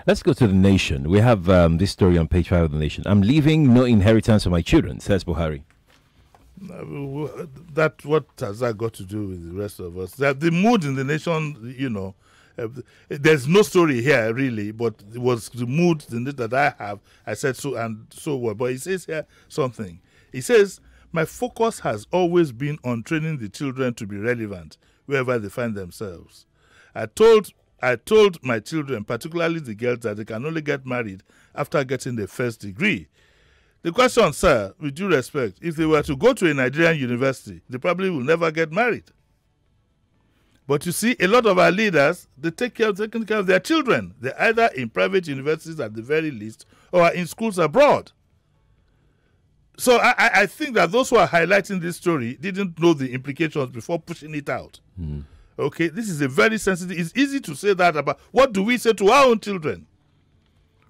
Let's go to the Nation. We have this story on page 5 of the Nation. I'm leaving no inheritance for my children, says Buhari. What has that got to do with the rest of us? That the mood in the nation, there's no story here really, but it was the mood that I have. I said so and so what. But he says here something. He says, my focus has always been on training the children to be relevant wherever they find themselves. I told my children, particularly the girls, that they can only get married after getting the first degree. The question, sir, with due respect, if they were to go to a Nigerian university, they probably will never get married. But you see, a lot of our leaders, they taking care of their children. They're either in private universities at the very least, or in schools abroad. So I think that those who are highlighting this story didn't know the implications before pushing it out. Okay, this is a very sensitive, it's easy to say that about, what do we say to our own children?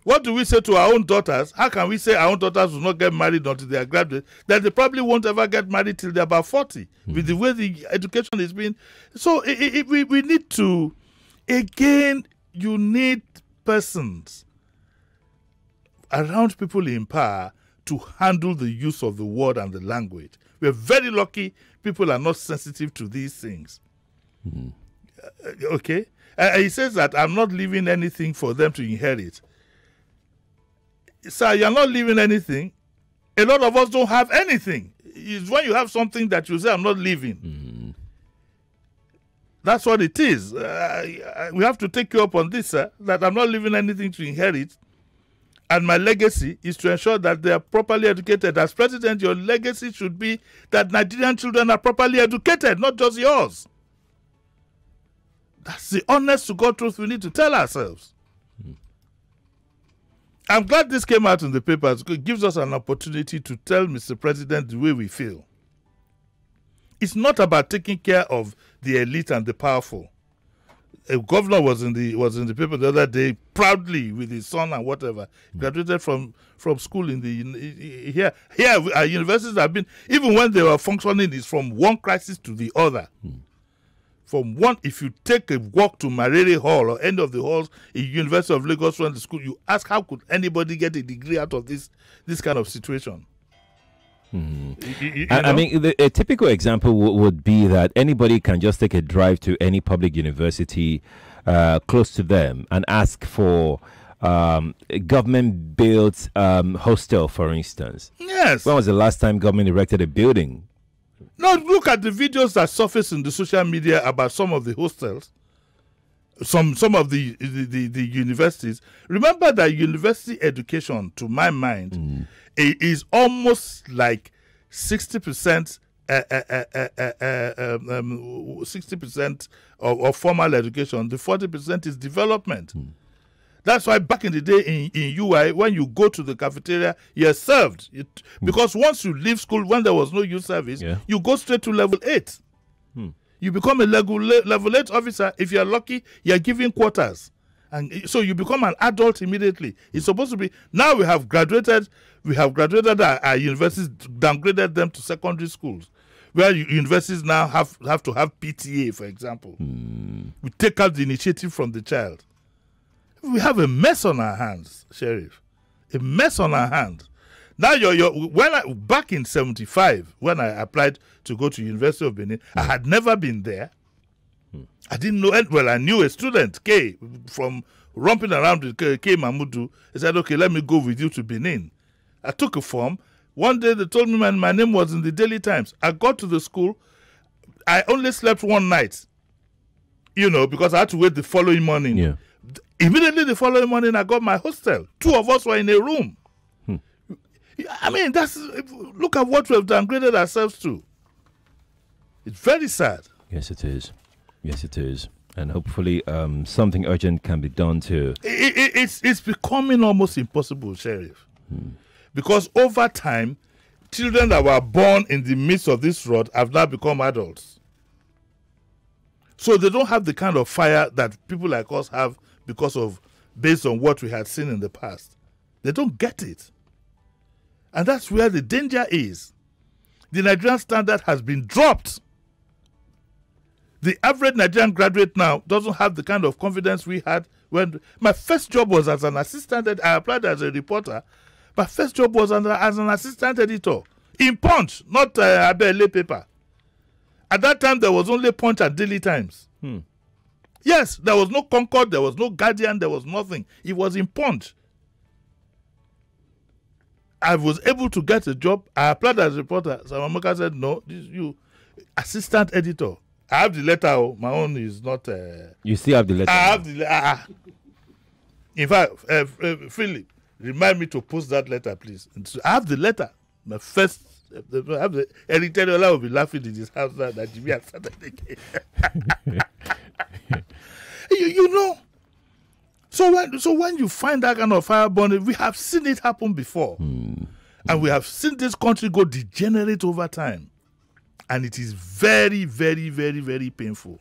What do we say to our own daughters? How can we say our own daughters will not get married until they are graduate? That they probably won't ever get married till they're about 40, with the way the education is being. So we need to, again, you need persons around people in power to handle the use of the word and the language. We're very lucky people are not sensitive to these things. Okay? He says that I'm not leaving anything for them to inherit. Sir, you're not leaving anything. A lot of us don't have anything. It's when you have something that you say, I'm not leaving. That's what it is. We have to take you up on this, sir, that I'm not leaving anything to inherit. And my legacy is to ensure that they are properly educated. As president, your legacy should be that Nigerian children are properly educated, not just yours. That's the honest to God truth we need to tell ourselves. I'm glad this came out in the papers. It gives us an opportunity to tell Mr. President the way we feel. It's not about taking care of the elite and the powerful. A governor was in the paper the other day, proudly with his son and whatever, graduated from school in the here our universities have been, even when they were functioning, is from one crisis to the other. From one, if you take a walk to Marere Hall or any of the halls in University of Lagos from the school, you ask how could anybody get a degree out of this kind of situation? I mean, a typical example would be that anybody can just take a drive to any public university close to them and ask for a government-built hostel, for instance. Yes. When was the last time government erected a building? Now, look at the videos that surface in the social media about some of the hostels, some of the universities. Remember that university education, to my mind, is almost like 60% 60% of formal education. The 40% is development. That's why back in the day in UI, when you go to the cafeteria, you're served. Because once you leave school, when there was no youth service, you go straight to level 8. You become a level 8 officer. If you're lucky, you're given quarters. And so you become an adult immediately. It's supposed to be, now we have graduated our universities, downgraded them to secondary schools, where universities now have to have PTA, for example. We take out the initiative from the child. We have a mess on our hands, Sheriff. A mess on our hands. Now, back in 75, when I applied to go to University of Benin, I had never been there. I didn't know, well, I knew a student, K, from romping around with K Mamudu. He said, okay, let me go with you to Benin. I took a form. One day they told me my name was in the Daily Times. I got to the school. I only slept one night, because I had to wait the following morning. Yeah. Immediately the following morning, I got my hostel. 2 of us were in a room. I mean, look at what we have downgraded ourselves to. It's very sad. Yes, it is. Yes, it is. And hopefully something urgent can be done to... It's becoming almost impossible, Sheriff. Because over time, children that were born in the midst of this rot have now become adults. So they don't have the kind of fire that people like us have based on what we had seen in the past. They don't get it. And that's where the danger is. The Nigerian standard has been dropped. The average Nigerian graduate now doesn't have the kind of confidence we had When my first job was as an assistant, I applied as a reporter. My first job was as an assistant editor in Punch, not Abele paper. At that time, there was only Punch and Daily Times. Yes, there was no Concord, there was no Guardian, there was nothing. It was in Punch. I was able to get a job. I applied as a reporter. Samamaka said, no, this you assistant editor. I have the letter. Oh, my own is not. You still have the letter? I have the letter. In fact, Philip, remind me to post that letter, please. So I have the letter. My first. I have the Eriteliola will be laughing in his house now that Jimmy has started again. you know. So when you find that kind of fire burning, we have seen it happen before. And we have seen this country go degenerate over time. And it is very, very, very, very painful.